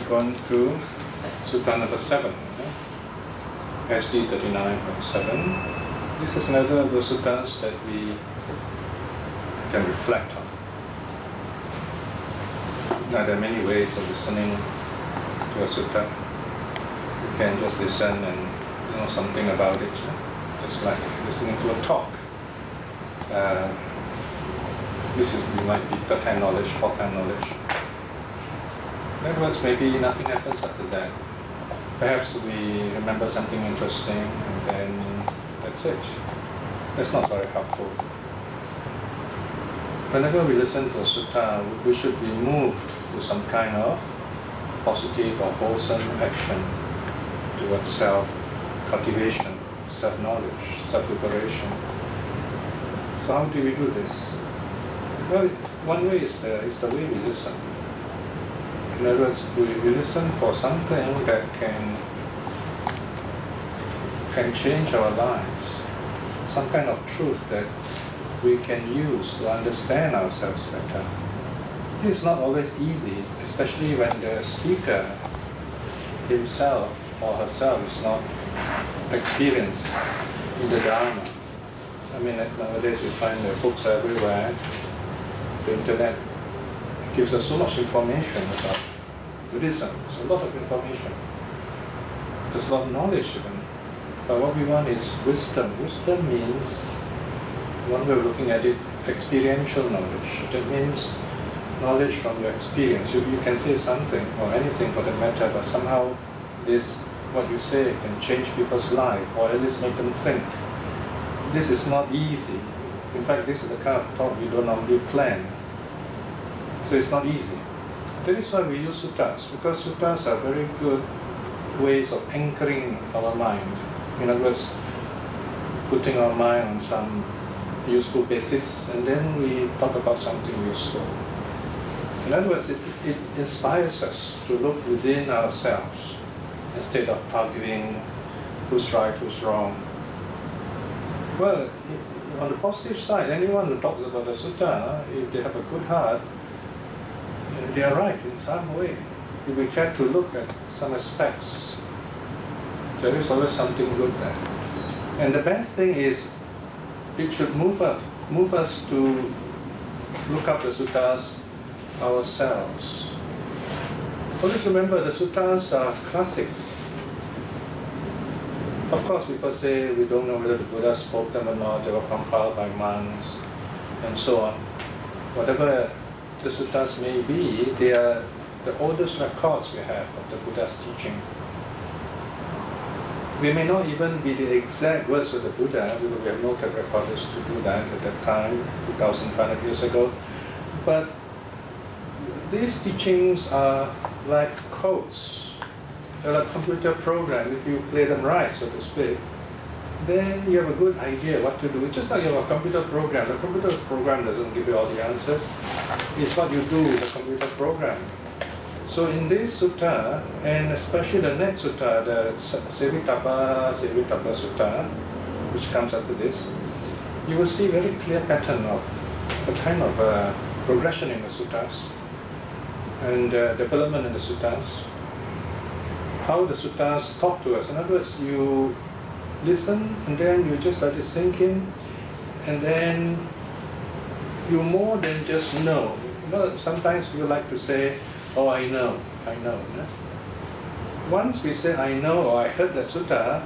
gone through Sutta number 7, SD 39.7. This is another of the suttas that we can reflect on. Now there are many ways of listening to a sutta. You can just listen and know something about it, just like listening to a talk. We might be third-hand knowledge, fourth-hand knowledge. In other words, maybe nothing happens after that. Perhaps we remember something interesting and then that's it. That's not very helpful. Whenever we listen to a sutta, we should be moved to some kind of positive or wholesome action towards self-cultivation, self-knowledge, self-liberation. So how do we do this? Well, one way is the way we listen. In other words, we listen for something that can change our lives, some kind of truth that we can use to understand ourselves better. This is not always easy, especially when the speaker himself or herself is not experienced in the Dharma. I mean, nowadays we find the books everywhere. The internet gives us so much information about Buddhism. There's a lot of information. There's a lot of knowledge even. But what we want is wisdom. Wisdom means, one way of looking at it, experiential knowledge. That means knowledge from your experience. You can say something, or anything for that matter, but somehow this, what you say, can change people's life, or at least make them think. This is not easy. In fact, this is the kind of talk we don't normally plan. So it's not easy. That is why we use suttas, because suttas are very good ways of anchoring our mind. In other words, putting our mind on some useful basis, and then we talk about something useful. In other words, it inspires us to look within ourselves instead of arguing who's right, who's wrong. Well, on the positive side, anyone who talks about the sutta, if they have a good heart, they are right in some way. If we care to look at some aspects, there is always something good there. And the best thing is, it should move us to look up the suttas ourselves. Always remember, the suttas are classics. Of course, people say we don't know whether the Buddha spoke them or not, they were compiled by monks, and so on. Whatever the suttas may be, they are the oldest records we have of the Buddha's teaching. We may not even be the exact words of the Buddha, because we have no tape recorders to do that at that time, 2,500 years ago. But these teachings are like codes. They're like computer programs. If you play them right, so to speak, then you have a good idea what to do. It's just like you have a computer program. The computer program doesn't give you all the answers. It's what you do with the computer program. So in this sutta, and especially the next sutta, the Sevitapa Sutta, which comes after this, you will see a very clear pattern of a kind of progression in the suttas and development in the suttas. How the suttas talk to us. In other words, you listen and then you just let it sink in, and then you more than just know. You know, sometimes we like to say, oh, I know. Once we say I know or I heard the sutta,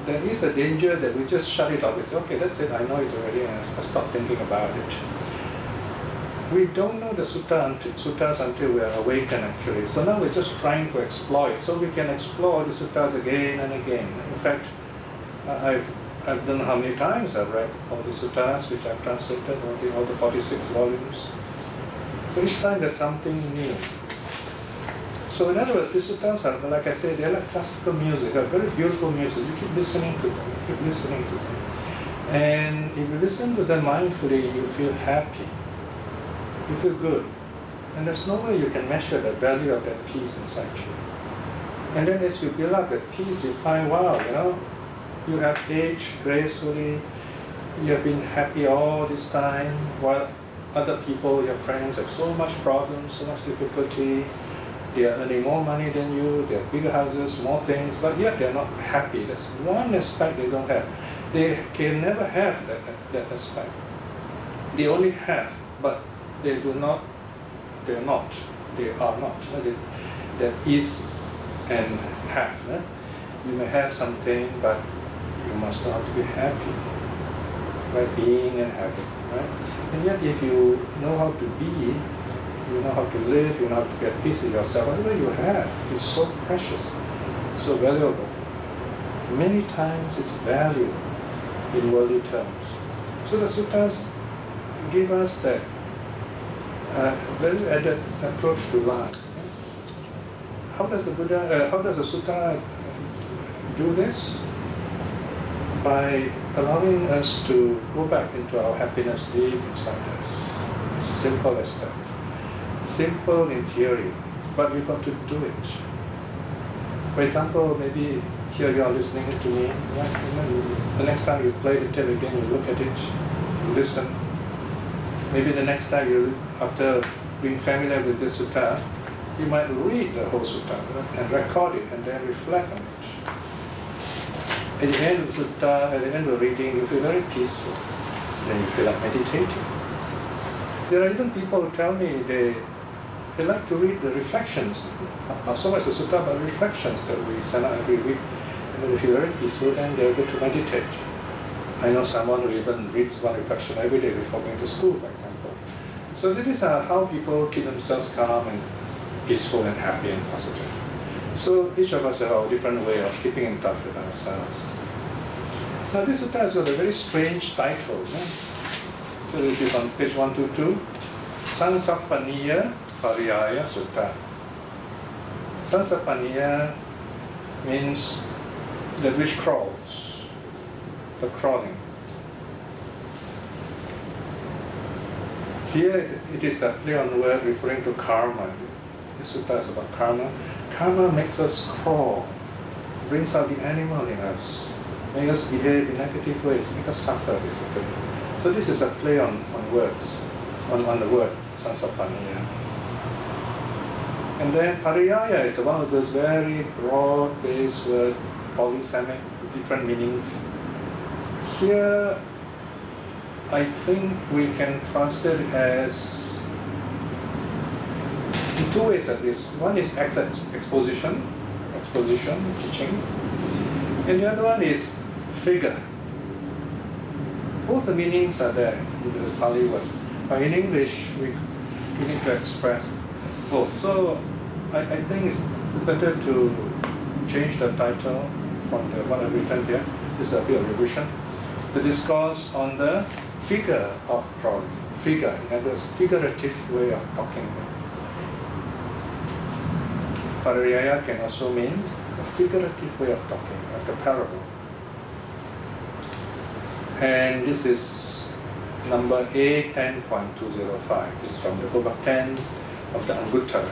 there is a danger that we just shut it off. We say, okay, that's it, I know it already, and I stop thinking about it. We don't know the suttas until we are awakened, actually. So now we're just trying to explore it. So we can explore the suttas again and again. In fact, I don't know how many times I've read all the suttas which I've translated, all the 46 volumes. So each time there's something new. So in other words, these suttas are, like I said, they're like classical music. They're very beautiful music. You keep listening to them. And if you listen to them mindfully, you feel happy. You feel good. And there's no way you can measure the value of that peace inside you. And then as you build up that peace, you find, wow, you have aged gracefully, you have been happy all this time, while other people, your friends, have so much problems, so much difficulty. They are earning more money than you, they have bigger houses, more things, but yet they are not happy. That's one aspect they don't have. They can never have that aspect. They only have, but they do not, they are not. That is and have. You may have something, but you must know how to be happy. Right? Being and having. Right? And yet if you know how to be, you know how to live, you know how to get peace in yourself, whatever you have is so precious, so valuable. Many times it's valued in worldly terms. So the suttas give us that very added approach to life. How does the sutta do this? By allowing us to go back into our happiness deep inside us. It's simple as that. Simple in theory, but we've got to do it. For example, maybe here you are listening to me, right? The next time you play the tape again, you look at it, you listen. Maybe the next time after being familiar with this sutta, you might read the whole sutta and record it and then reflect on it. At the end of the sutta, at the end of reading, you feel very peaceful. Then you feel like meditating. There are even people who tell me they like to read the reflections, not so much the sutta, but reflections that we send out every week. And when they feel very peaceful, then they're able to meditate. I know someone who even reads one reflection every day before going to school, for example. So these are how people keep themselves calm and peaceful and happy and positive. So each of us have our different way of keeping in touch with ourselves. Now this sutta has got a very strange title. So it is on page 122, Sansapaniya Pariyaya Sutta. Sansapaniya means that which crawls, the crawling. Here it is a play on word referring to karma. This sutta is about karma. Karma makes us crawl, brings out the animal in us, makes us behave in negative ways, makes us suffer basically. So this is a play on words, on the word Sansapaniya. And then Pariyaya is one of those very broad-based words, polysemic, with different meanings. Here, I think we can translate it as, in two ways at least. One is exposition, teaching, and the other one is figure. Both the meanings are there in the Pali word. But in English, we need to express both. So I think it's better to change the title from the one I've written here. This is a bit of revision. The discourse on the figure of crawling. Figure, in other words, figurative way of talking. Pariyaya can also mean a figurative way of talking, like a parable. And this is number A10.205. This is from the Book of Tens of the Anguttara.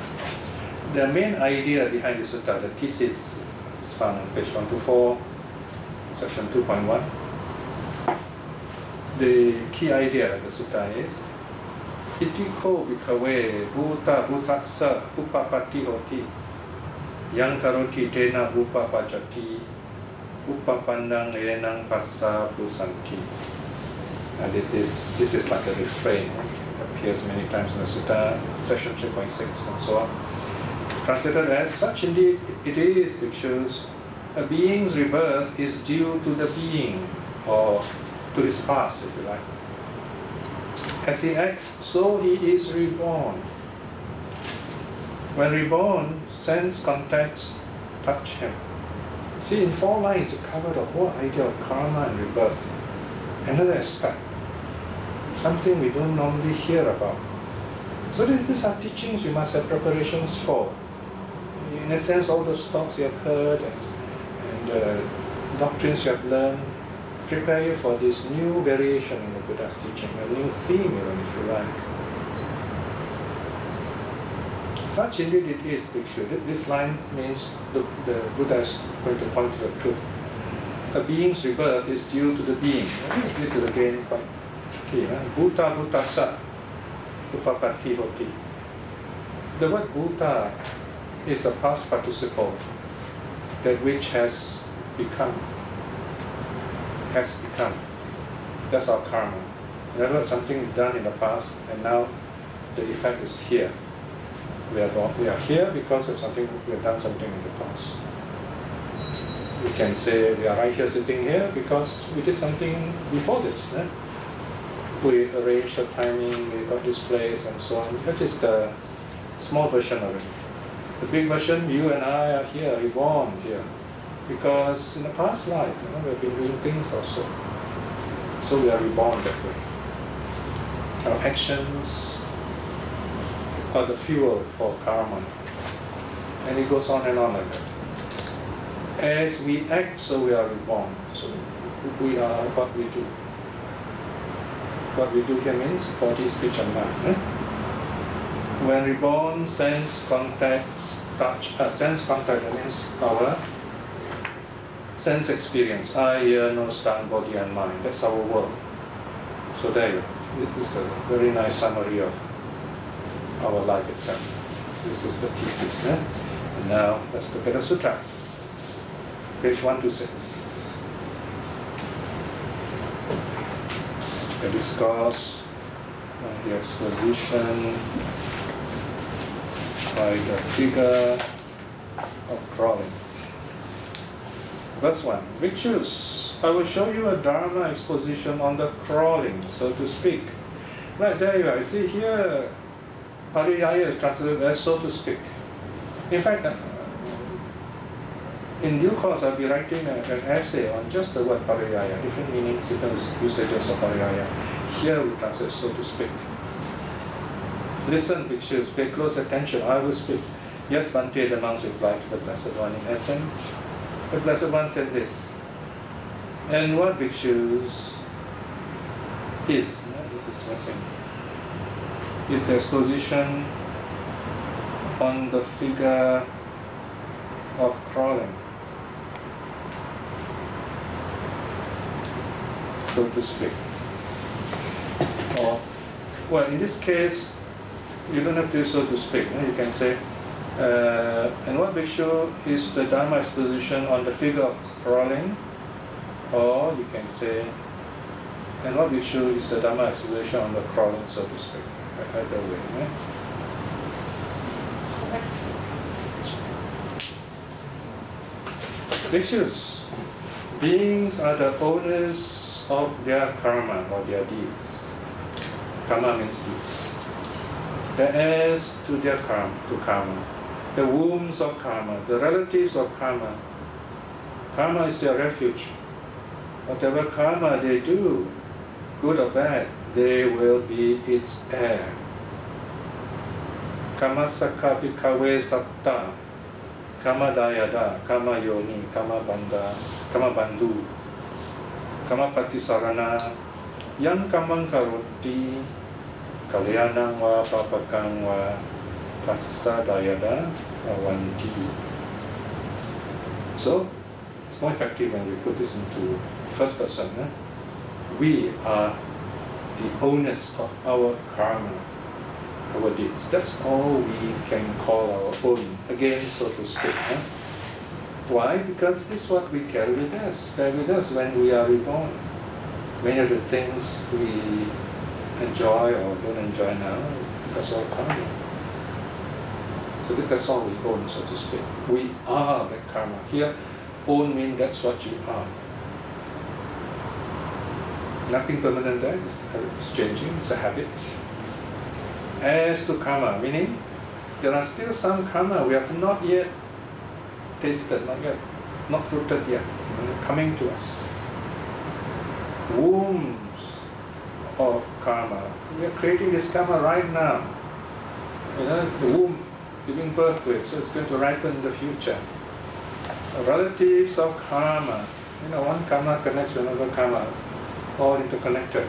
The main idea behind the sutta, the thesis, is found on page 124, section 2.1. The key idea of the sutta is Itiko bhikkhave bhuta bhutassa upapatti hoti yang karoti tena upapajati upapannang enang passa pusanti. And this is like a refrain. It appears many times in the sutta, section 3.6 and so on. Translated as, such indeed it is, which shows a being's rebirth is due to the being, or to his past, if you like. As he acts, so he is reborn. When reborn, sense contacts touch him. See, in 4 lines, you cover the whole idea of karma and rebirth. Another aspect, something we don't normally hear about. So these are teachings you must have preparations for. In a sense, all those talks you have heard and doctrines you have learned prepare you for this new variation in the Buddha's teaching, a new theme even, if you like. Such indeed it is, Bhikshu. This line means the Buddha is going to point to the truth. A being's rebirth is due to the being. This is again quite tricky. Bhuta bhutassa upapatti hoti. The word bhuta is a past participle, that which has become. That's our karma. In other words, something done in the past, and now the effect is here. We are here because of something, we have done something in the past. We can say we are right here sitting here because we did something before this. We arranged the timing, we got this place and so on. That is the small version of it. The big version, you and I are here, we born here. Because in the past life, we have been doing things also. So we are reborn that way. Our actions are the fuel for karma. And it goes on and on like that. As we act, so we are reborn. So we are what we do. What we do here means body, speech and mind. When reborn, sense contacts, sense contact, that means our sense experience. Eye, ear, nose, tongue, body and mind. That's our world. So there you go. It's a very nice summary of our life itself. This is the thesis. And now let's look at the sutra. Page 126. The discourse of the exposition by the figure of crawling. Verse 1. Bhikshus, I will show you a Dharma exposition on the crawling, so to speak. Right, there you are. You see here, pariyaya is translated as so to speak. In fact, in due course, I'll be writing an essay on just the word pariyaya, different meanings, different usages of pariyaya. Here we translate so to speak. Listen, bhikshus, pay close attention, I will speak. Yes, Bhante, the monks replied to the Blessed One in essence. The Blessed One said this. And what bhikshus is, this is missing, is the exposition on the figure of crawling, so to speak. Or, well, in this case, you don't have to so to speak. You can say, and what bhikshu is the Dharma exposition on the figure of crawling, or you can say, and what bhikshu is the Dharma exposition on the crawling, so to speak. Either way. Bhikshus, beings are the owners of their karma or their deeds. Karma means deeds. The heirs to their karma, the wombs of karma, the relatives of karma. Karma is their refuge. Whatever karma they do, good or bad, they will be its heir. Kama sakha bhikkhave satta, kama dayada, kama yoni, kama bandhu, kama patisarana, yang kamang karoti, kalyanang wa papakang wa tassa dayada avanti. So, it's more effective when we put this into first person. We are the owners of our karma, our deeds. That's all we can call our own, again, so to speak. Why? Because this is what we carry with us when we are reborn. Many of the things we enjoy or don't enjoy now because of karma. So that's all we own, so to speak. We are the karma. Here, own means that's what you are. Nothing permanent there, it's changing, it's a habit. As to karma, meaning there are still some karma we have not yet tasted, not fruited yet, coming to us. Wombs of karma. We are creating this karma right now. The womb giving birth to it, so it's going to ripen in the future. Relatives of karma. One karma connects to another karma. All interconnected.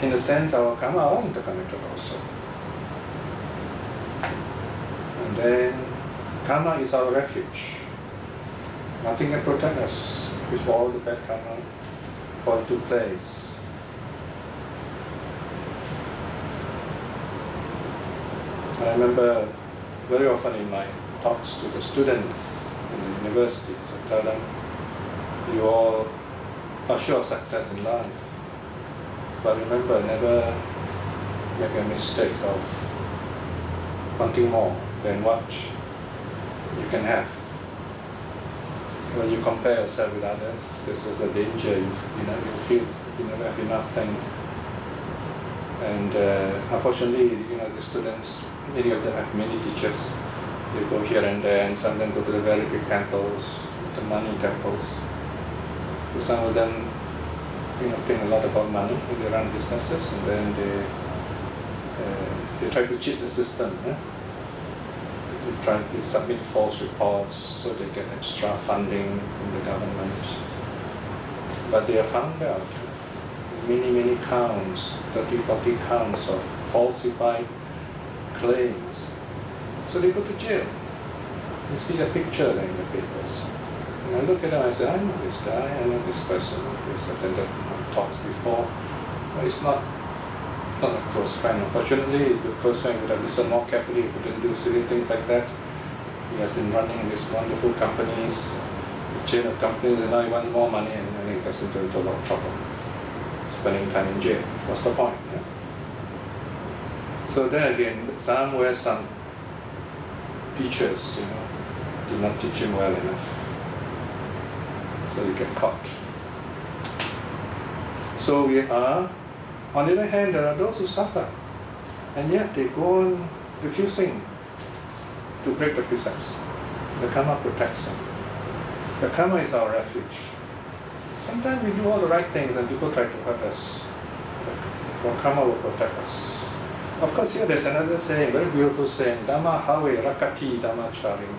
In a sense, our karma are all interconnected also. And then, karma is our refuge. Nothing can protect us if all the bad karma fall into place. I remember very often in my talks to the students in the universities, I tell them, you all are sure of success in life, but remember, never make a mistake of wanting more than what you can have. When you compare yourself with others, this was a danger. You feel you never have enough things. And unfortunately, the students, many of them have many teachers. They go here and there, and some of them go to the very big temples, the money temples. So some of them, think a lot about money when they run businesses, and then they try to cheat the system. Yeah? They try to submit false reports so they get extra funding from the government. But they are found out. Many counts, 30, 40 counts of falsified claims. So they go to jail. You see a picture there in the papers. And I look at them and I say, I know this guy, I know this person, we've attended talks before. But it's not a close friend. Unfortunately, if a close friend would have listened more carefully, he wouldn't do silly things like that. He has been running these wonderful companies, a chain of companies, and now he wants more money, and then he gets into a lot of trouble. Spending time in jail. What's the point? Yeah? So then again, somewhere some teachers, did not teach him well enough. So you get caught. So we are, on the other hand, there are those who suffer, and yet they go on refusing to break the precepts. The karma protects them. The karma is our refuge. Sometimes we do all the right things and people try to hurt us. But karma will protect us. Of course, here there's another saying, very beautiful saying, Dhamma have rakati Dhamma charim.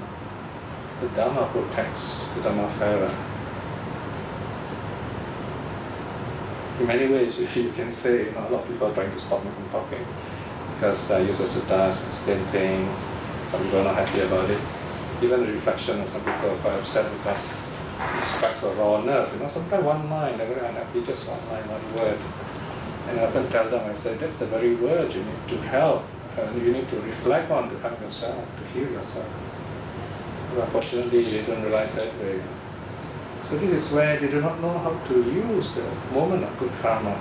The Dhamma protects the Dhamma-farer. In many ways, you can say, a lot of people are trying to stop me from talking because I use the suttas, explain things. Some people are not happy about it. Even the reflection of some people are quite upset because it strikes a raw nerve. Sometimes one line, they're very unhappy, just one line, one word. And I often tell them, I say, that's the very word you need to help. You need to reflect on to help yourself, to heal yourself. But unfortunately, they don't realize that way. So this is where they do not know how to use the moment of good karma.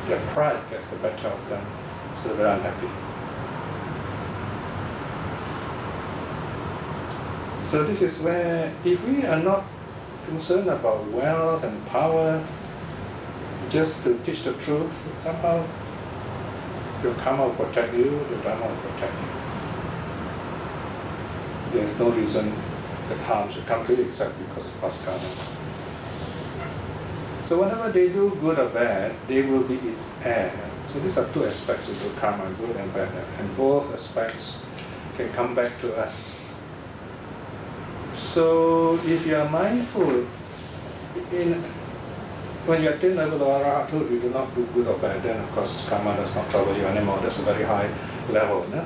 Their pride gets the better of them, so they're unhappy. So this is where, if we are not concerned about wealth and power, just to teach the truth, somehow your karma will protect you, your dharma will protect you. There's no reason that harm should come to you except because of past karma. So whenever they do good or bad, they will be its heir. So these are two aspects of good karma, good and bad, and both aspects can come back to us. So if you are mindful, when you attain level of arahathood, you do not do good or bad, then of course karma does not trouble you anymore. That's a very high level. No?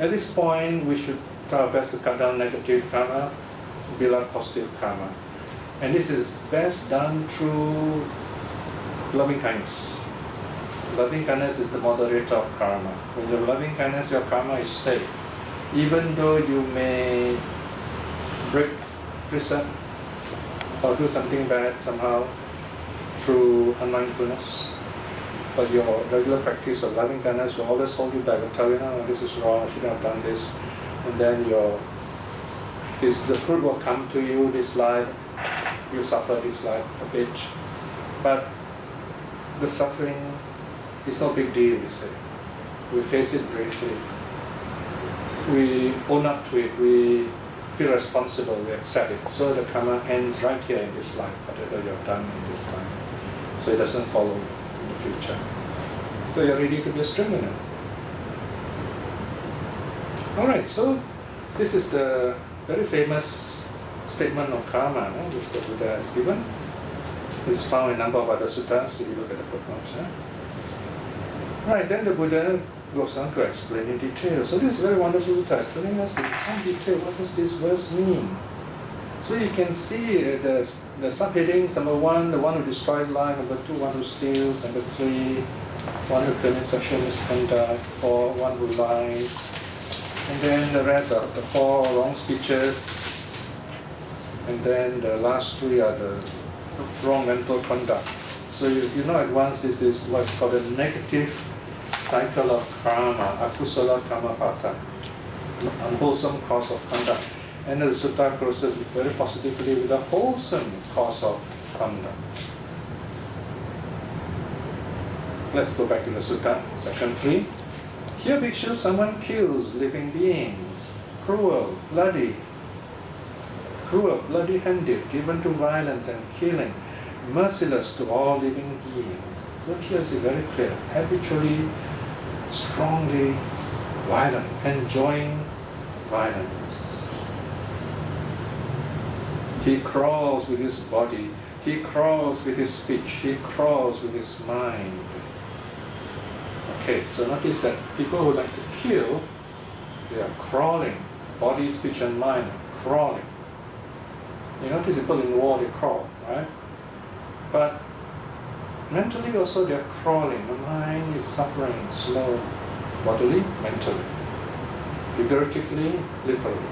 At this point, we should try our best to cut down negative karma, build up positive karma. And this is best done through loving kindness. Loving kindness is the moderator of karma. When you're loving kindness, your karma is safe. Even though you may break precept or do something bad somehow through unmindfulness, but your regular practice of loving kindness will always hold you back and tell you, no, this is wrong, I shouldn't have done this. And then the fruit will come to you this life. You suffer this life a bit, but the suffering is no big deal, we say. We face it bravely. We own up to it, we feel responsible, we accept it. So the karma ends right here in this life, whatever you have done in this life. So it doesn't follow in the future. So you're ready to be a streamer. Alright, so this is the very famous statement of karma, which the Buddha has given. It's found in a number of other suttas if you look at the footnotes. Right, then the Buddha goes on to explain in detail. So this is very wonderful Buddha is telling us in some detail what does this verse mean. So you can see the subheadings: number one, the one who destroys life; number two, one who steals; number three, one who commits sexual misconduct; four, one who lies; And then the rest are the 4 wrong speeches. And then the last 3 are the wrong mental conduct. So you know at once this is what's called a negative cycle of karma, akusala karma pata, unwholesome cause of conduct. And the sutta closes very positively with a wholesome cause of conduct. Let's go back to the sutta, section 3. Here bhikshus, someone kills living beings, cruel, bloody-handed, given to violence and killing, merciless to all living beings. So here is very clear, habitually, strongly violent, enjoying violence. He crawls with his body, he crawls with his speech, he crawls with his mind. Okay, so notice that people who like to kill, they are crawling, body, speech and mind, crawling. You notice people in war, they crawl, right? But mentally also they are crawling. The mind is suffering, slow, bodily, mentally, figuratively, literally.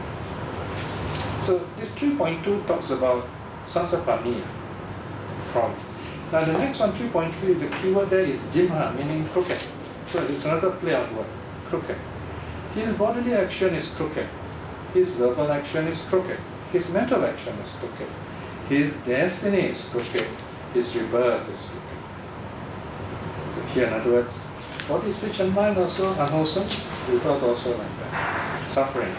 So this 3.2 talks about sansapaniya, crawling. Now the next one, 3.3, the keyword there is jimha, meaning crooked. So it's another play on word, crooked. His bodily action is crooked. His verbal action is crooked. His mental action is crooked. His destiny is crooked. His rebirth is crooked. So here, in other words, body, speech and mind also unwholesome, rebirth also like that. Suffering.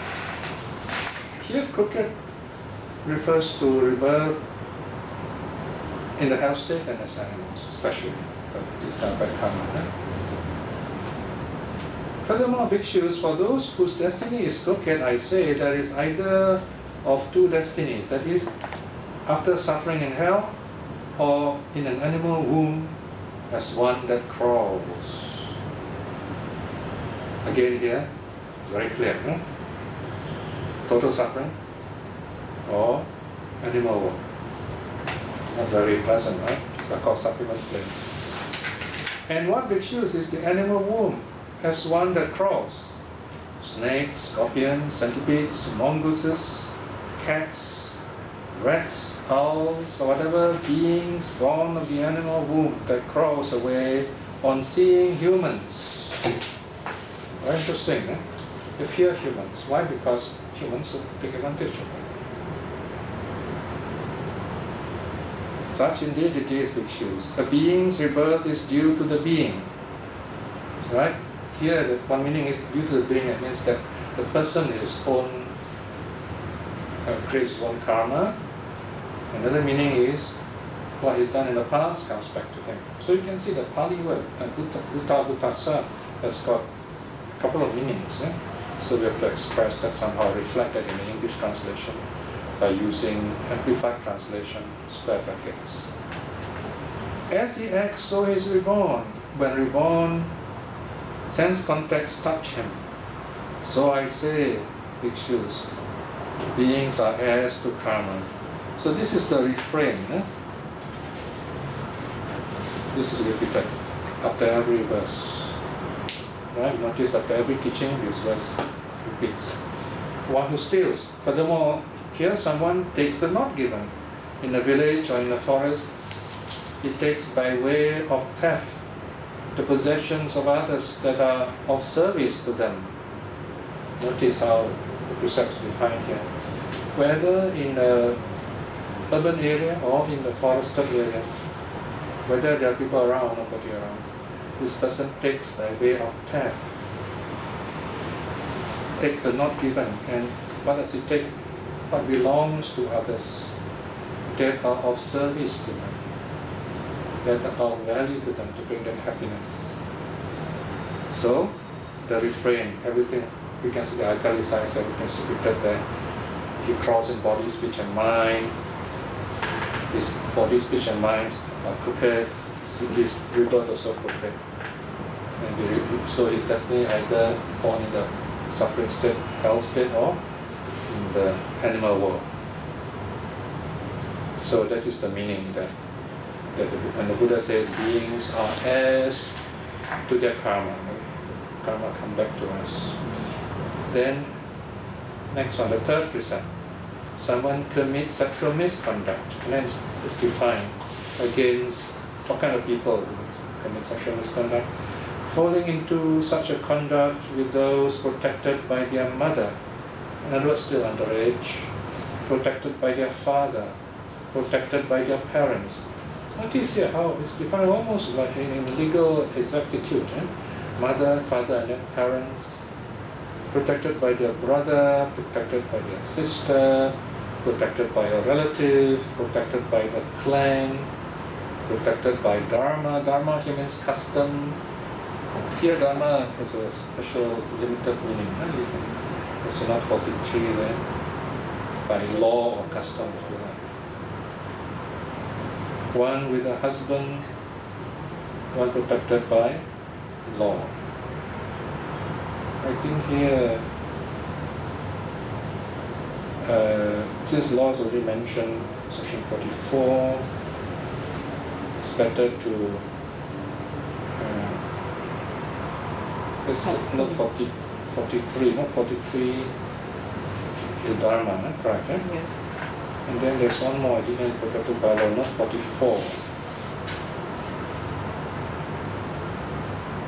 Here, crooked refers to rebirth in the hell state and as animals, especially described by karma. Furthermore, bhikshus, for those whose destiny is crooked, I say there is either of 2 destinies, that is, after suffering in hell or in an animal womb as one that crawls. Again here, very clear, total suffering or animal womb. Not very pleasant, right? It's called supplement planes. And what bhikshus is the animal womb as one that crawls? Snakes, scorpions, centipedes, mongooses, cats, rats, owls, or whatever beings born of the animal womb that crawls away on seeing humans. Very interesting, eh? They fear humans. Why? Because humans take advantage of them. Such indeed it is, bhikshus. A being's rebirth is due to the being. Right? Here, the one meaning is due to the being. It means that the person is his own, creates his own karma. Another meaning is what he's done in the past comes back to him. So you can see the Pali word, bhuta has got a couple of meanings. So we have to express that somehow, reflect that in the English translation by using amplified translation, square brackets. As he acts, so he is reborn. When reborn, sense contacts touch him. So I say, bhikshus, beings are heirs to karma. So this is the refrain. This is repeated after every verse. Right? Notice after every teaching, this verse repeats. One who steals. Furthermore, here someone takes the not given. In a village or in a forest, he takes by way of theft the possessions of others that are of service to them. Notice how the precepts defined here. Whether in the urban area or in the forested area, whether there are people around or nobody around, this person takes by way of theft. Takes the not given, and what does he take? What belongs to others, that are of service to them, that are of value to them, to bring them happiness. So, the refrain, everything, we can see the italicized, everything is repeated there. He crawls in body, speech and mind. His body, speech and mind are crooked. His rebirth also crooked. And so his destiny either born in the suffering state, hell state, or in the animal world. So that is the meaning that when the Buddha says beings are heirs to their karma. Karma come back to us. Then, next one, the third precept. Someone commits sexual misconduct, and then it's defined against what kind of people commit sexual misconduct. Falling into such a conduct with those protected by their mother, in other words, still underage, protected by their father, protected by their parents. Notice here how it's defined almost like in legal exactitude. Mother, father, and then parents, protected by their brother, protected by their sister, protected by a relative, protected by the clan, protected by dharma. Dharma here means custom. Here dharma has a special limited meaning. It's not 43 there. By law or custom, if you like. One with a husband, one protected by law. I think here, since law is already mentioned, section 44, it's better to, it's not 43, not 43 is dharma, correct? Yes. And then there's one more, I didn't protected by law, not 44.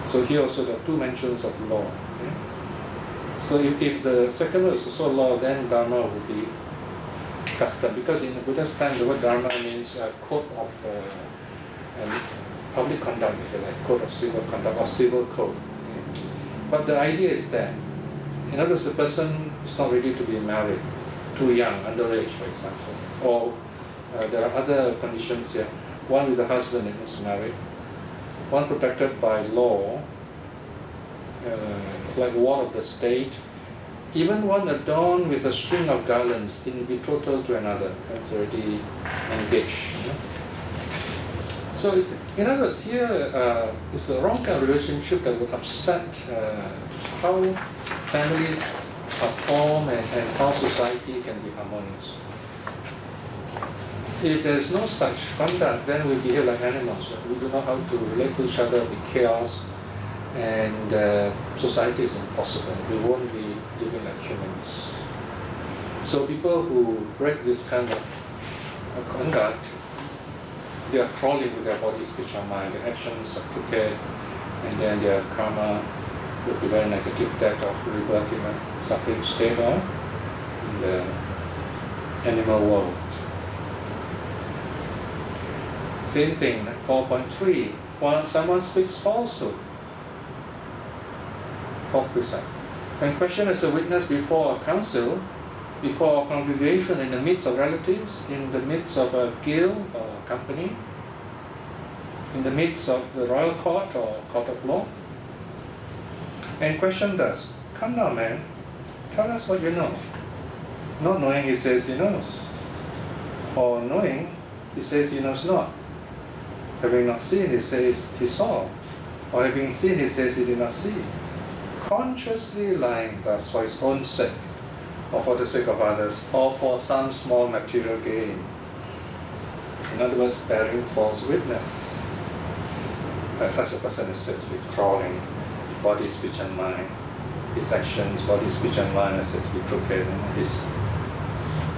So here also there are two mentions of law. Okay? So if the second word is also law, then dharma would be custom. Because in the Buddha's time, the word dharma means a code of public conduct, if you like, code of civil conduct or civil code. Okay? But the idea is that, in other words, the person is not ready to be married, too young, underage, for example. Or there are other conditions here. One with a husband that is married, one protected by law, like ward of the state, even one adorned with a string of garlands in betrothal to another, that's already engaged. You know? So, in other words, here is a wrong kind of relationship that would upset how families are formed and how society can be harmonious. If there is no such conduct, then we behave like animals. We do not know how to relate to each other with chaos, and society is impossible. We won't be living like humans. So people who break this kind of conduct, they are crawling with their body, speech, and mind. Their actions are crooked, and then their karma will be very negative, that of rebirth in a suffering state or in the animal world. Same thing, 4.3. When someone speaks falsehood, fourth precept. When questioned as a witness before a council, before a congregation, in the midst of relatives, in the midst of a guild or company, in the midst of the royal court or court of law, and questioned us, "Come now, man, tell us what you know." Not knowing, he says he knows. Or knowing, he says he knows not. Having not seen, he says he saw. Or having seen, he says he did not see. Consciously lying thus for his own sake, or for the sake of others, or for some small material gain. In other words, bearing false witness. Such a person is said to be crawling, body, speech, and mind. His actions, body, speech, and mind are said to be crooked, and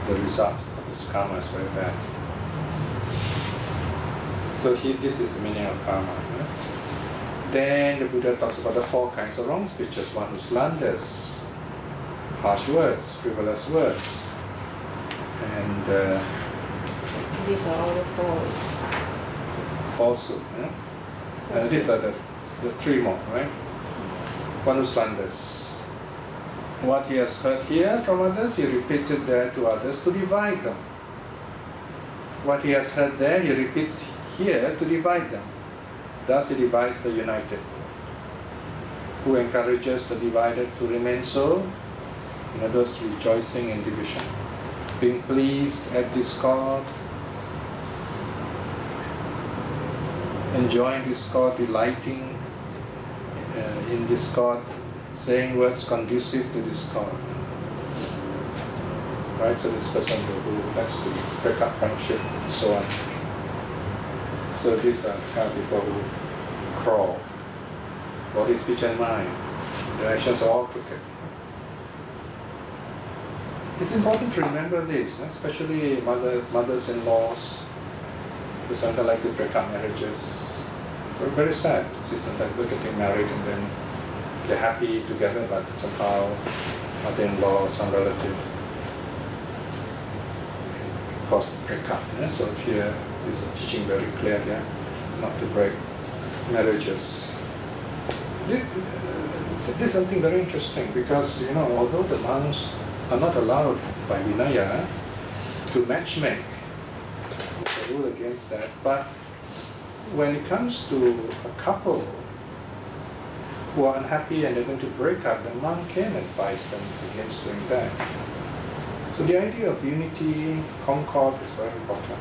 the results of his karma is very bad. So this is the meaning of karma. Then the Buddha talks about the four kinds of wrong speeches. One who slanders, harsh words, frivolous words, and These are all the four. falsehood. These are the three more, right? One who slanders. What he has heard here from others, he repeats it there to others to divide them. What he has heard there, he repeats here to divide them. Thus he divides the united. Who encourages the divided to remain so? In other words, rejoicing in division. Being pleased at discord, enjoying discord, delighting in discord, saying words conducive to discord. Right, so this person who likes to break up friendship and so on. So these are the kind of people who crawl, body, speech, and mind. Their actions are all crooked. It's important to remember this, especially mothers-in-laws who sometimes like to break up marriages. So very sad. Sisters like we're getting married and then they're happy together, but somehow mother-in-law or some relative cause breakup. Yeah? So here is a teaching very clear, not to break marriages. This is something very interesting because although the monks are not allowed by Vinaya to matchmake, there's a rule against that. But when it comes to a couple who are unhappy and they're going to break up, the monk can advise them against doing that. So the idea of unity, concord is very important.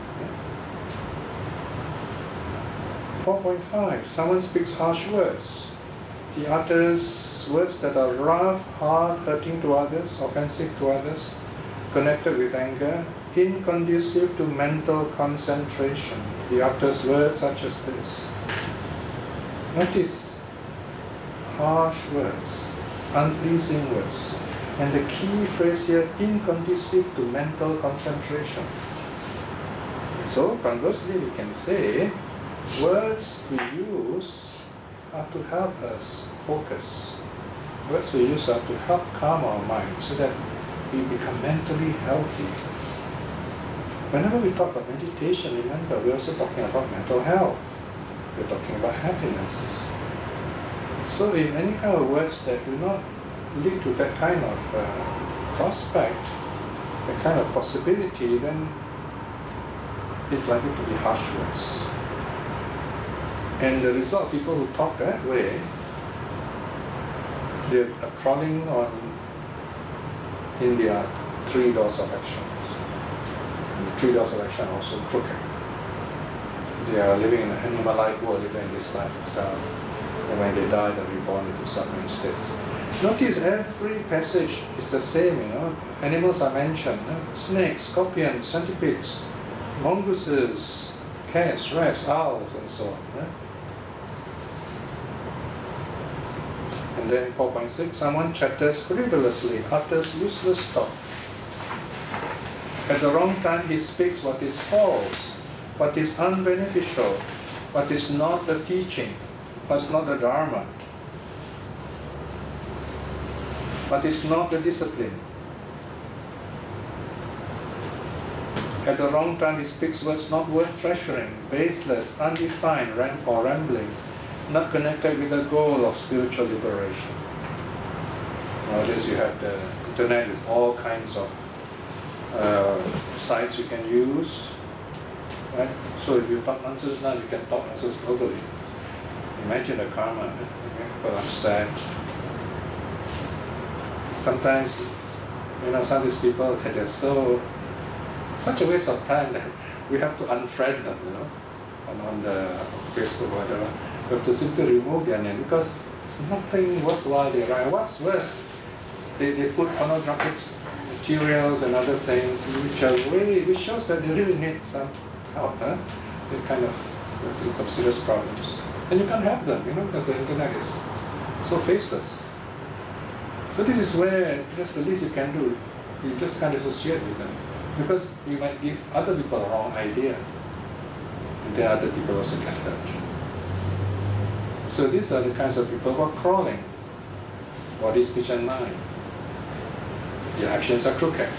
4.5, someone speaks harsh words. He utters words that are rough, hard, hurting to others, offensive to others, connected with anger, inconducive to mental concentration. He utters words such as this. Notice harsh words, unpleasing words. And the key phrase here, inconducive to mental concentration. So conversely, we can say, words we use are to help us focus. Words we use are to help calm our mind so that we become mentally healthy. Whenever we talk about meditation, remember, we're also talking about mental health. We're talking about happiness. So if any kind of words that do not lead to that kind of prospect, that kind of possibility, then it's likely to be harsh words. And the result, people who talk that way, they're crawling in their 3 doors of action. And the 3 doors of action are also crooked. They are living in an animal-like world, even in this life itself. And when they die, they're reborn into suffering states. Notice every passage is the same, Animals are mentioned, snakes, scorpions, centipedes, mongooses, cats, rats, owls, and so on. And then 4.6, someone chatters frivolously, utters useless talk. At the wrong time he speaks what is false, what is unbeneficial, what is not the teaching, what's not the Dharma, what is not the discipline. At the wrong time he speaks words not worth treasuring, baseless, undefined, or rambling, not connected with the goal of spiritual liberation. Nowadays you have the internet with all kinds of sites you can use, right? So if you talk nonsense now, you can talk nonsense globally. Imagine the karma, people upset. Sometimes, some of these people, they're such a waste of time that we have to unfriend them, on the Facebook or whatever. We have to simply remove their name because it's nothing worthwhile they write. What's worse, they put pornographic materials and other things which shows that they really need some help. They kind of in some serious problems. And you can't help them, because the internet is so faceless. So this is where that's the least you can do. You just can't associate with them. Because you might give other people a wrong idea. And then other people also get hurt. So these are the kinds of people who are crawling. Body, speech and mind. Their actions are crooked.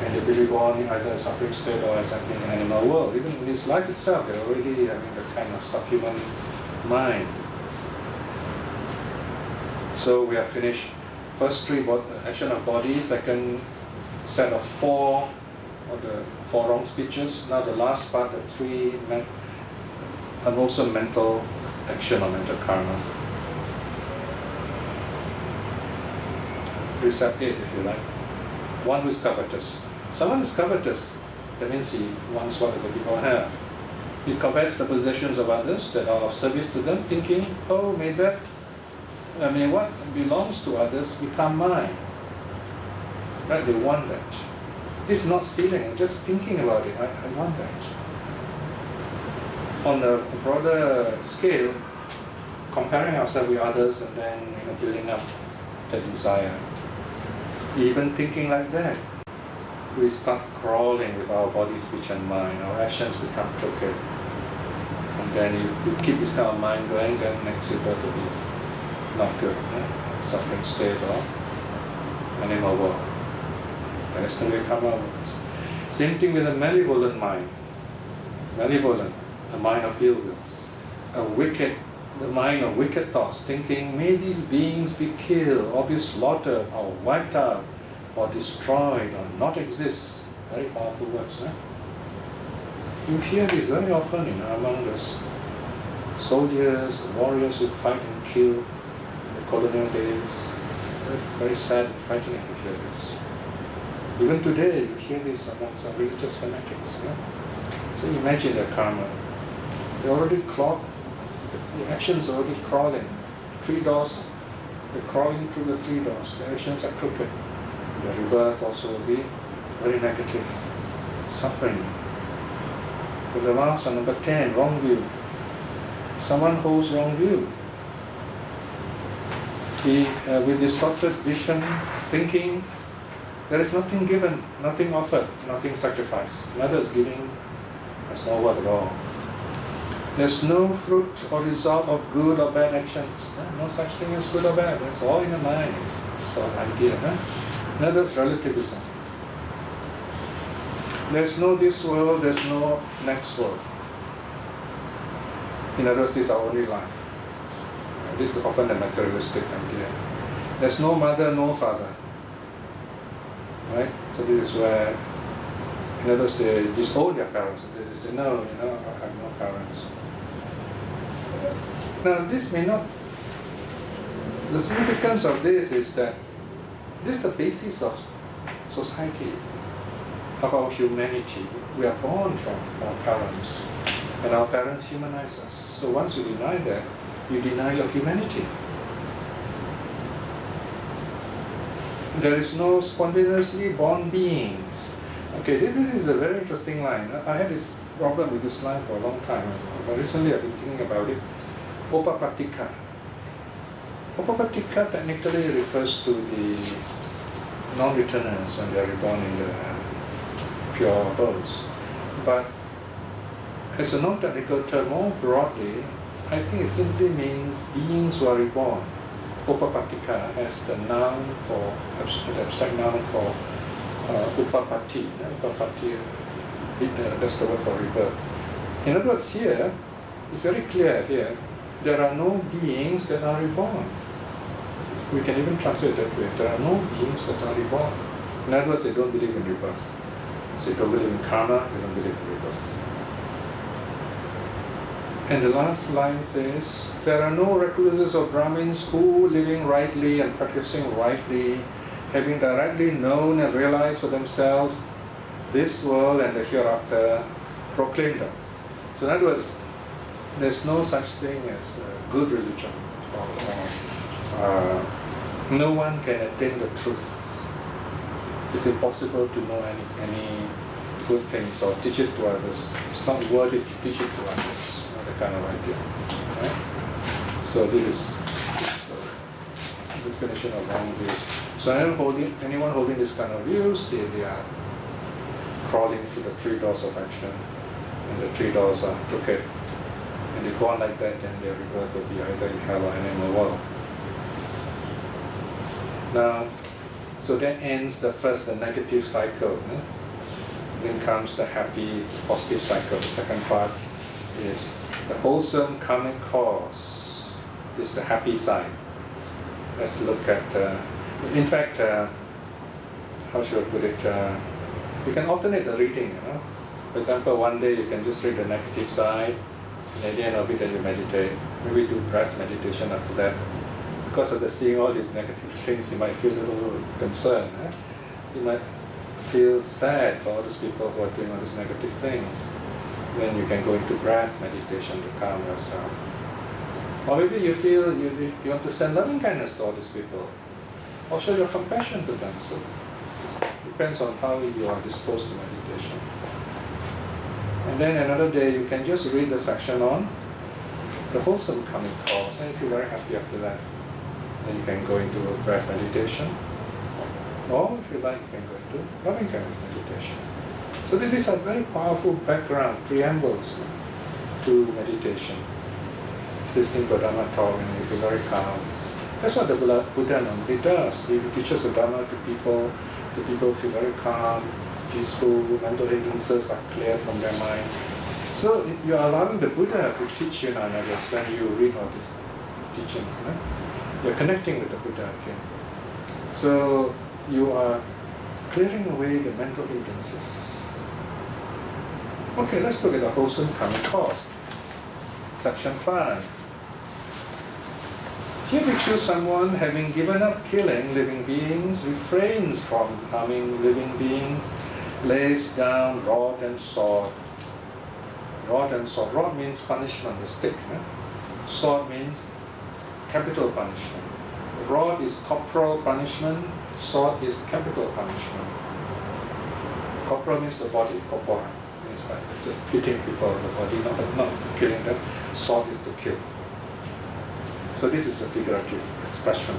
And they will be born in either a suffering state or as in an animal world. Even in this life itself, they're already having the kind of subhuman mind. So we have finished first 3 action of body, second set of 4 of the 4 wrong speeches. Now the last part, the 3 unwholesome mental action or mental karma. Precept 8, if you like. One who is covetous. Someone is covetous, that means he wants what other people have. He covets the possessions of others that are of service to them, thinking, may what belongs to others become mine. Right? They want that. It's not stealing, just thinking about it. I want that. On a broader scale, comparing ourselves with others and then building up that desire. Even thinking like that, we start crawling with our body, speech and mind. Our actions become crooked. And then you keep this kind of mind going, then next rebirth will be not good. Suffering state or animal world. And that's the way we come out. Same thing with a malevolent mind. Malevolent, a mind of ill will. The mind of wicked thoughts, thinking, may these beings be killed, or be slaughtered, or wiped out, or destroyed, or not exist. Very powerful words. You hear this very often among the soldiers, warriors who fight and kill in the colonial days. Very, very sad and frightening to hear this. Even today, you hear this among some religious fanatics. So imagine their karma. They already clocked, the actions are already crawling. 3 doors, they're crawling through the 3 doors. The actions are crooked. The rebirth also will be very negative, suffering. But the last one, number 10, wrong view. Someone holds wrong view. With distorted vision, thinking, there is nothing given, nothing offered, nothing sacrificed. Neither is giving, there's no worth at all. There's no fruit or result of good or bad actions. No such thing as good or bad. It's all in the mind. It's an idea. Neither is relativism. There's no this world, there's no next world. In other words, this is our only life. This is often a materialistic idea. There's no mother, no father. Right? So this is where, in other words, they disown their parents. They say, no, I have no parents. Now, this may not. The significance of this is that this is the basis of society, of our humanity. We are born from our parents, and our parents humanize us. So once you deny that, you deny your humanity. There is no spontaneously born beings. Okay, this is a very interesting line. I had this problem with this line for a long time, but recently I've been thinking about it. Upapatika. Upapatika technically refers to the non-returners when they are reborn in the pure abodes. But as a non-technical term, more broadly, I think it simply means beings who are reborn. Upapatika as the noun for, the abstract noun for upapati. Upapati, that's the word for rebirth. In other words, here, it's very clear here, there are no beings that are reborn. We can even translate that way. There are no beings that are reborn. In other words, they don't believe in rebirth. So they don't believe in karma, they don't believe in rebirth. And the last line says, there are no recluses or Brahmins who, living rightly and practicing rightly, having directly known and realized for themselves this world and the hereafter, proclaim them. So in other words, there's no such thing as a good religion. No one can attain the truth. It's impossible to know any good things or teach it to others. It's not worthy to teach it to others. The kind of idea. Right? So this is the definition of wrong views. So anyone holding this kind of views, they are crawling through the 3 doors of action, and the 3 doors are crooked. And they go on like that, then their rebirth will be either in hell or animal world. Now, so that ends the negative cycle. Then comes the happy, positive cycle. The second part is the wholesome karmic cause. This is the happy side. Let's look at, in fact, how should I put it? You can alternate the reading. For example, one day you can just read the negative side, and at the end of it, then you meditate. Maybe do breath meditation after that. Because of the seeing all these negative things, you might feel a little concerned. You might feel sad for all these people who are doing all these negative things. Then you can go into breath meditation to calm yourself. Or maybe you feel you want to send loving kindness to all these people, or show your compassion to them. So it depends on how you are disposed to meditation. And then another day you can just read the section on the wholesome karmic cause, and you feel very happy after that. Then you can go into breath meditation. Or if you like, you can go into loving kindness meditation. So these are very powerful background preambles to meditation. Listening to Dharma talk and you feel very calm. That's what the Buddha normally does. He teaches the Dharma to people. The people feel very calm, peaceful, mental hindrances are cleared from their minds. So you are allowing the Buddha to teach you in other words when you read all these teachings. You're connecting with the Buddha again. So you are clearing away the mental hindrances. Okay, let's look at the wholesome karmic cause. Section 5. Here we choose someone having given up killing living beings, refrains from harming living beings, lays down rod and sword. Rod and sword. Rod means punishment, the stick. Sword means capital punishment. Rod is corporal punishment, sword is capital punishment. Corporal means the body, corpora. It's like just beating people on the body, not killing them. Sword is to kill. So this is a figurative expression.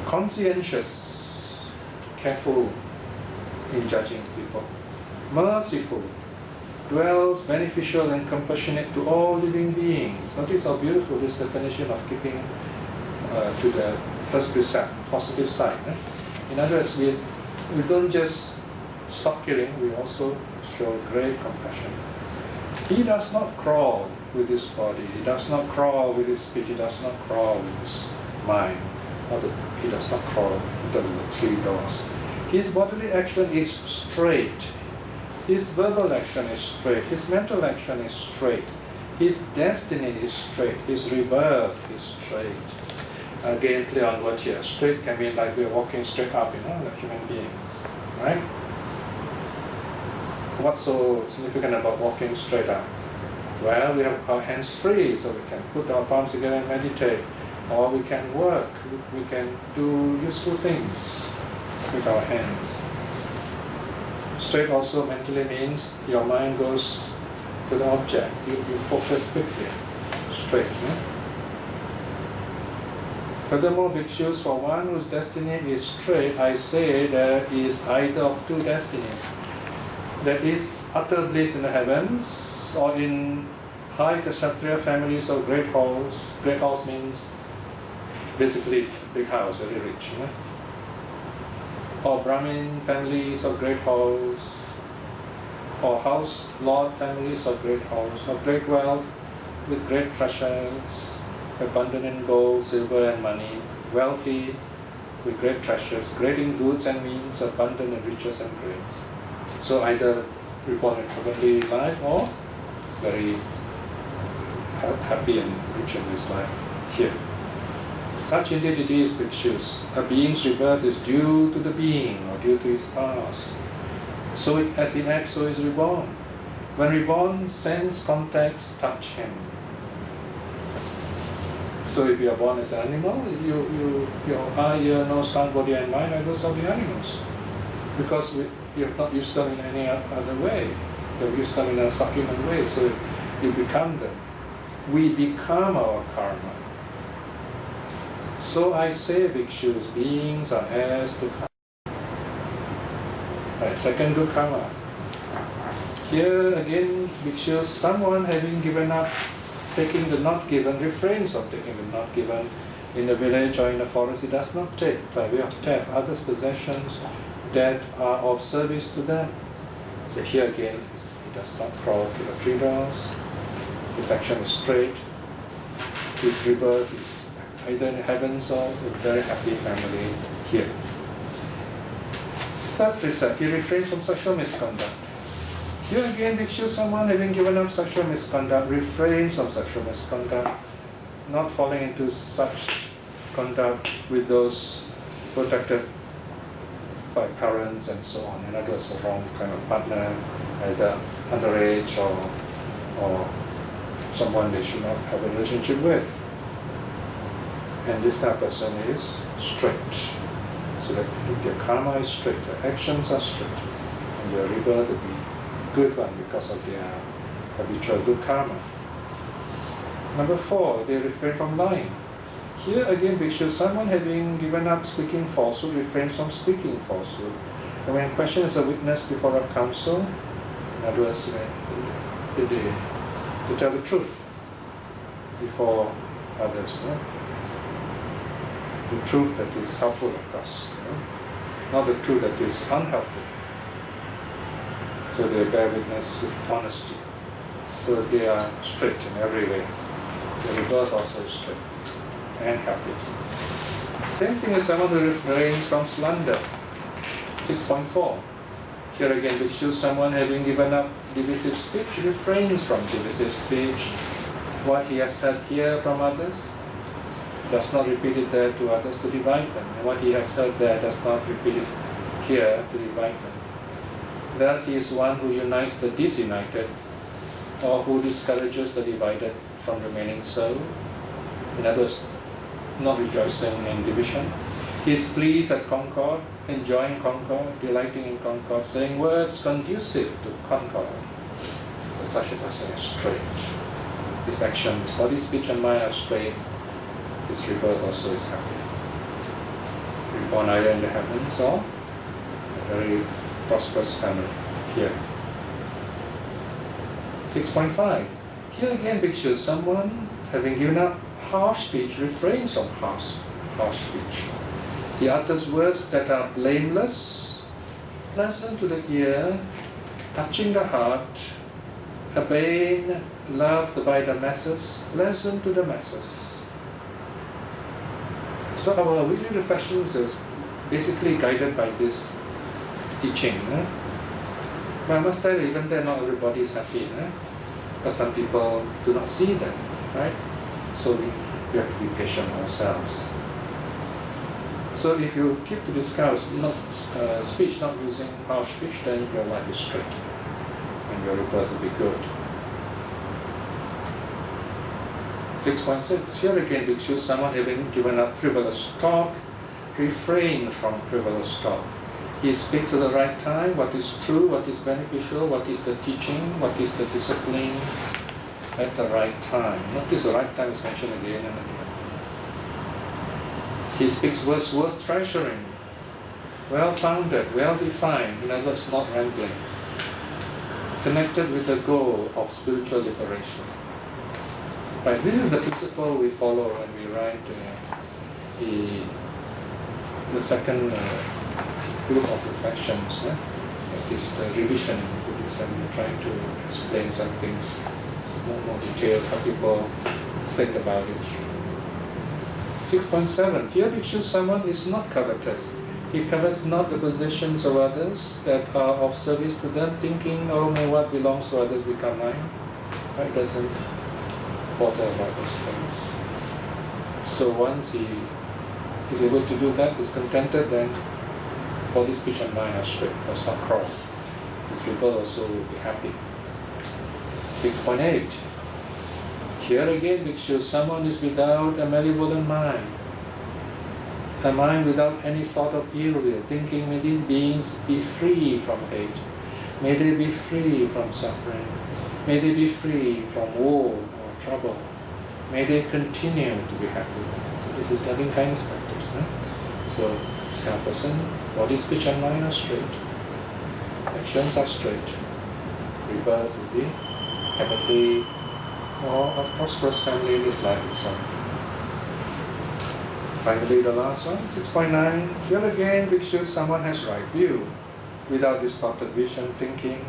Conscientious, careful in judging people. Merciful, dwells beneficial and compassionate to all living beings. Notice how beautiful this definition of keeping to the first precept, positive side. In other words, we don't just stop killing, we also show great compassion. He does not crawl with his body, he does not crawl with his speech, he does not crawl with his mind. He does not crawl with the 3 doors. His bodily action is straight. His verbal action is straight. His mental action is straight. His destiny is straight. His rebirth is straight. Again, play on word here. Straight can mean like we're walking straight up, like human beings, right? What's so significant about walking straight up? Well, we have our hands free, so we can put our palms together and meditate, or we can work, we can do useful things with our hands. Straight also mentally means your mind goes to the object, you focus quickly, straight. Furthermore, bhikshus, for one whose destiny is straight, I say there is either of 2 destinies. There is utter bliss in the heavens, or in high kshatriya families of great halls. Great halls means basically big house, very rich. Or Brahmin families of great halls, or house lord families of great halls, of great wealth with great treasures, abundant in gold, silver and money, wealthy with great treasures, great in goods and means, abundant in riches and grace. So either reborn in heavenly life or very happy and rich in this life here. Such indeed it is, bhikshus. A being's rebirth is due to the being or due to his past. So as he acts, so is reborn. When reborn, sense contacts touch him. So if you are born as an animal, your eye, ear, nose, tongue, body and mind are those of the animals. Because you have not used them in any other way. You have used them in a subhuman way, so you become them. We become our karma. So I say, bhikshus, beings are heirs to karma. Right, second, good karma. Here again, bhikshus, someone having given up taking the not given, refrains from taking the not given in the village or in the forest. He does not take by way of theft others' possessions that are of service to them. So here again, he does not crawl to the 3 doors. His action is straight. His rebirth is either in the heavens or a very happy family here. Third precept, he refrains from sexual misconduct. Here again, bhikshus, someone having given up sexual misconduct, refrains from sexual misconduct, not falling into such conduct with those protected by parents and so on. In other words, the wrong kind of partner, either underage or someone they should not have a relationship with. And this kind of person is straight. So that their karma is straight, their actions are straight, and their rebirth will be good one because of their habitual good karma. Number 4, they refrain from lying. Here again, Bhikshu, someone having given up speaking falsehood refrains from speaking falsehood. And when questioned as a witness before a council, in other words, they tell the truth before others. The truth that is helpful, of course. Not the truth that is unhelpful. So they bear witness with honesty. So they are straight in every way. The reverse also is straight and happy. Same thing as someone who refrains from slander. 6.4. Here again, which shows someone having given up divisive speech refrains from divisive speech. What he has heard here from others does not repeat it there to others to divide them. And what he has heard there does not repeat it here to divide them. Thus he is one who unites the disunited, or who discourages the divided from remaining so. In other words, not rejoicing in division. He is pleased at concord, enjoying concord, delighting in concord, saying words conducive to concord. So such a person is straight. His actions, body, speech and mind are straight. His rebirth also is happy. Reborn either in the heavens or a very prosperous family here. 6.5. Here again pictures someone having given up harsh speech refrains from harsh speech. He utters words that are blameless, pleasant to the ear, touching the heart, obeying, loved by the masses, pleasant to the masses. So our weekly reflections is basically guided by this teaching. But I must tell you, even then not everybody is happy, because some people do not see that, right? So we have to be patient ourselves. So if you keep to this kind of speech, not using harsh speech, then your life is straight and your rebirth will be good. 6.6. Here again, which shows someone having given up frivolous talk, refrain from frivolous talk. He speaks at the right time, what is true, what is beneficial, what is the teaching, what is the discipline at the right time. Notice the right time is mentioned again and again. He speaks words worth treasuring, well-founded, well-defined, in other words, not rambling, connected with the goal of spiritual liberation. Right, this is the principle we follow when we write the second group of reflections. It is the revision Buddhism, trying to explain some things more detailed, how people think about it. 6.7. Here it shows someone is not covetous. He covets not the possessions of others that are of service to them, thinking, oh, may what belongs to others become mine. Right? Doesn't bother about those things. So once he is able to do that, is contented, then body, speech and mind are straight, does not cross. His rebirth also will be happy. 6.8. Here again, which shows someone is without a malevolent mind, a mind without any thought of ill will, thinking, may these beings be free from hate, may they be free from suffering, may they be free from war or trouble, may they continue to be happy. So this is loving kindness practice. So this kind of person, body, speech and mind are straight, actions are straight, rebirth will be happily or a prosperous family in this life itself. Finally, the last one, 6.9. Here again, which shows someone has right view, without distorted vision, thinking,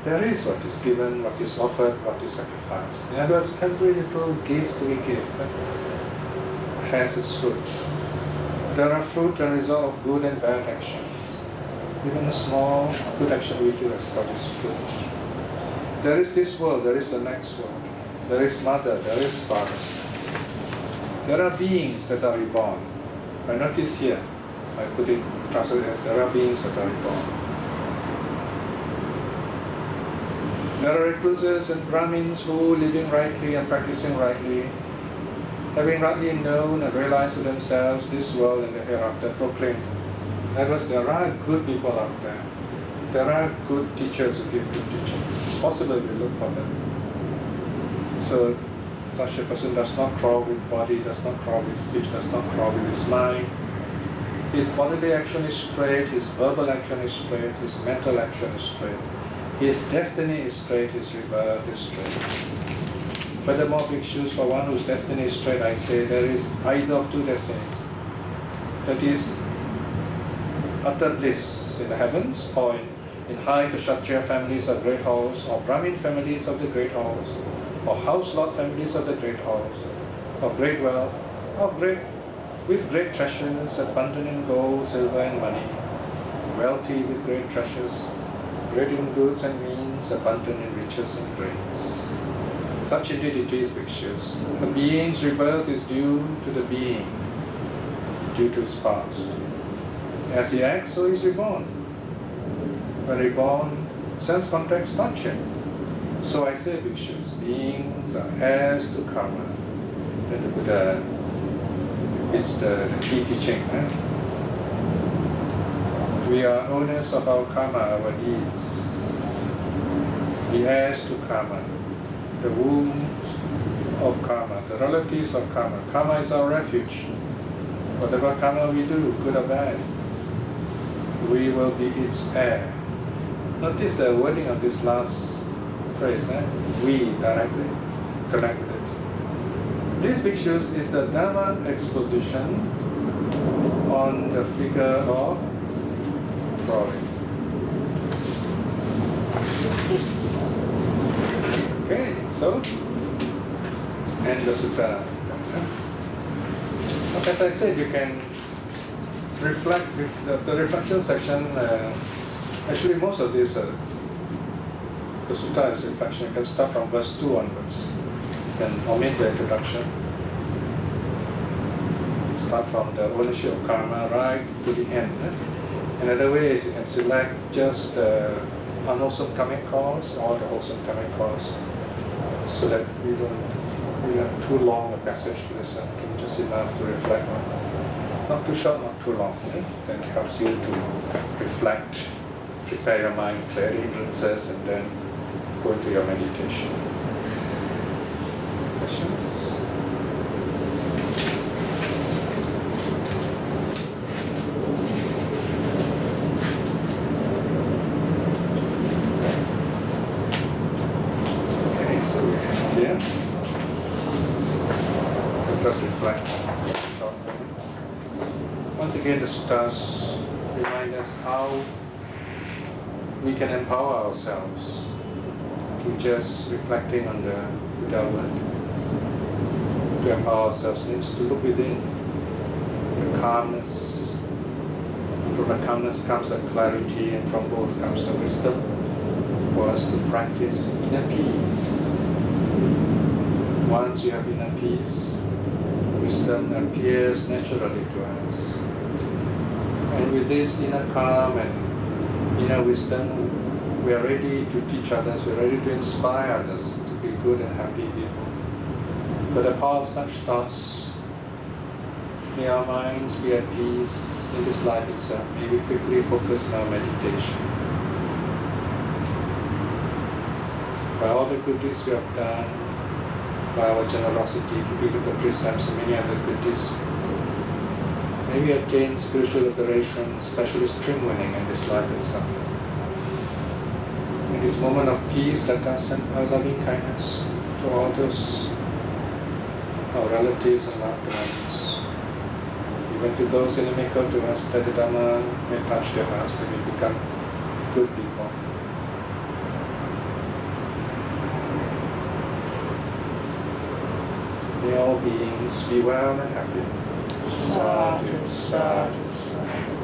there is what is given, what is offered, what is sacrificed. In other words, every little gift we give has its fruit. There are fruit and result of good and bad actions. Even a small good action we do has got its fruit. There is this world, there is the next world. There is mother, there is father. There are beings that are reborn. I notice here, I put it translated as there are beings that are reborn. There are recluses and Brahmins who, living rightly and practicing rightly, having rightly known and realized to themselves this world and the hereafter, proclaim. In other words, there are good people out there. There are good teachers who give good teachings. It's possible if you look for them. So such a person does not crawl with body, does not crawl with speech, does not crawl with his mind. His bodily action is straight, his verbal action is straight, his mental action is straight. His destiny is straight, his rebirth is straight. Furthermore, bhikshus, for one whose destiny is straight, I say there is either of two destinies. That is, utter bliss in the heavens, or in high Kshatriya families of great halls, or Brahmin families of the great halls, or house lord families of the great halls, of great wealth, with great treasures, abundant in gold, silver and money, wealthy with great treasures, great in goods and means, abundant in riches and grace. Such indeed it is, bhikshus. A being's rebirth is due to the being, due to his past. As he acts, so he is reborn. When reborn, sense contacts touch him. So I say, bhikshus, beings are heirs to karma. That's the Buddha. It's the key teaching. We are owners of our karma, our deeds. The heirs to karma, the wombs of karma, the relatives of karma. Karma is our refuge. Whatever karma we do, good or bad, we will be its heir. Notice the wording of this last phrase, we directly connect with it. This bhikshus is the Dhamma exposition on the figure of crawling. Okay, so let's end the sutta. As I said, you can reflect with the reflection section. Actually, most of this, the sutta is reflection. You can start from verse 2 onwards. You can omit the introduction. Start from the ownership of karma right to the end. Another way is you can select just the unwholesome karmic cause or the wholesome karmic cause, so that we have too long a passage to listen to, just enough to reflect on. Not too short, not too long. Then it helps you to reflect, prepare your mind, clear the hindrances, and then go into your meditation. Questions? Okay, so we end here. Let us reflect on a short moment. Once again, the suttas remind us how we can empower ourselves to just reflecting on the Buddha word. To empower ourselves means to look within, the calmness. From the calmness comes the clarity, and from both comes the wisdom for us to practice inner peace. Once you have inner peace, wisdom appears naturally to us. And with this inner calm and inner wisdom, we are ready to teach others, we are ready to inspire others to be good and happy people. But the power of such thoughts, may our minds be at peace in this life itself. May we quickly focus on our meditation. By all the good deeds we have done, by our generosity, keeping the precepts and many other good deeds, may we attain spiritual liberation, especially stream winning in this life itself. In this moment of peace, let us send our loving kindness to all those, our relatives and loved ones, even to those inimical to us, that the Dhamma may touch their hearts, that we become good people. May all beings be well and happy. Sadhu, sadhu, sadhu.